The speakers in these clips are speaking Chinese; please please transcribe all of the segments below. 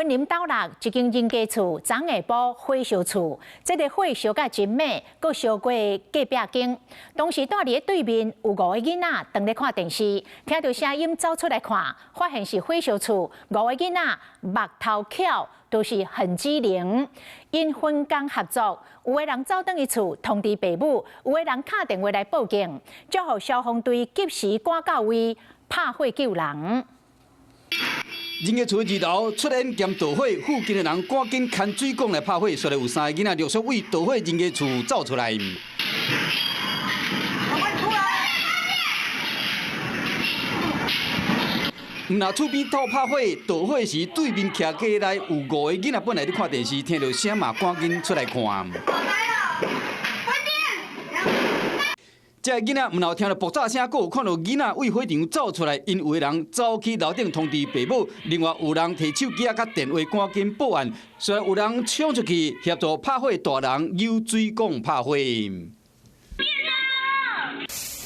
云林斗六一间人家厝昨下晡火烧厝，这个火烧甲真猛，阁烧过隔壁间。当时住伫对面有5个囡仔当咧看电视，听到声音走出来看，发现是火烧厝，5个囡仔目头翘，都是痕迹零。因分工合作，有个人走转去厝通知爸母，有个人打电话来报警，祝互消防队及时赶到位，拍火救人。 人家厝2楼出现兼导火，附近的人赶紧牵水管来拍火，说来有3个囡仔陆续为导火人家厝走出来。唔那厝边偷拍火，导火时对面徛街内有5个囡仔本来咧看电视，听到声嘛赶紧出来看。 这囡仔唔然后听到爆炸声，阁有看到囡仔为火场走出来，因有个人走去楼顶通知爸母，另外有人摕手机甲电话赶紧报案，虽然有人冲出去协助拍火，大人有水管拍火。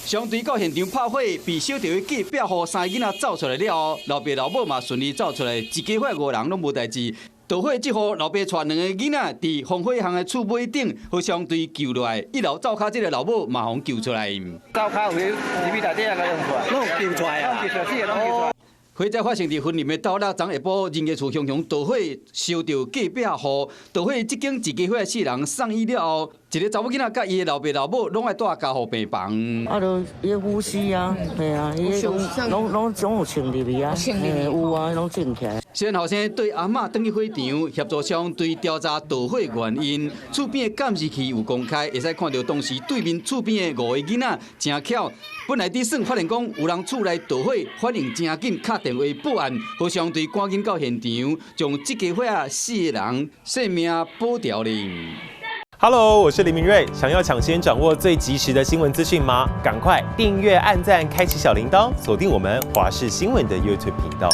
相对到现场拍火，被烧着的隔壁户3个囡仔走出来了后，老爸老母嘛顺利走出来，一家伙5人拢无代志。 导火之后，老爸带2个囡仔伫防火巷的厝尾顶，互相对救落来。1楼灶骹这个老母马上救出来。灶骹有入去内底啊，甲用出来，拢救出来啊，救出来，死的拢救出来。火灾发生伫云林的斗六昨下晡，人家厝熊熊导火，烧着隔壁户。导火即间一家伙4人送医了后，一个查某囡仔甲伊的老爸老母拢爱住家护病房。啊，就伊呼吸啊，系啊，伊拢总有穿入去啊，有啊，拢进起来。 谢后生对阿嬷登去火场协助消防队调查导火原因。厝边的监视器有公开，会使看到当时对面厝边的5个囡仔真巧。本来伫算发现讲有人厝内导火，反应真紧，打电话报案，互消防队赶紧到现场，将这家伙4个人性命保掉了。 Hello， 我是林明瑞。想要抢先掌握最及时的新闻资讯吗？赶快订阅、按赞、开启小铃铛，锁定我们华视新闻的 YouTube 频道。